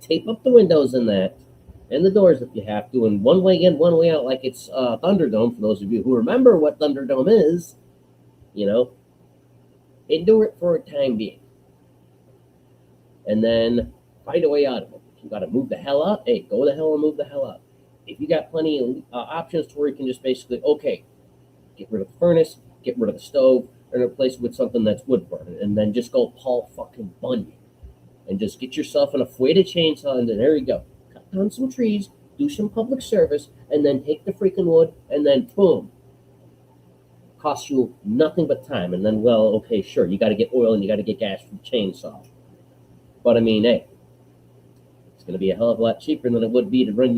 tape up the windows in that, and the doors if you have to, and one way in, one way out, like it's Thunderdome. For those of you who remember what Thunderdome is, you know, endure it for a time being, and then find a way out of it. If you got to move the hell out, hey, go the hell and move the hell out. If you got plenty of options to where you can just basically, okay, get rid of the furnace, get rid of the stove, and replace it with something that's wood burning, and then just go Paul fucking Bunyan, and just get yourself an Afuera chainsaw, and then there you go. Cut down some trees, do some public service, and then take the freaking wood, and then boom. Costs you nothing but time, and then, well, okay, sure, you got to get oil and you got to get gas for the chainsaw. But I mean, hey, it's going to be a hell of a lot cheaper than it would be to run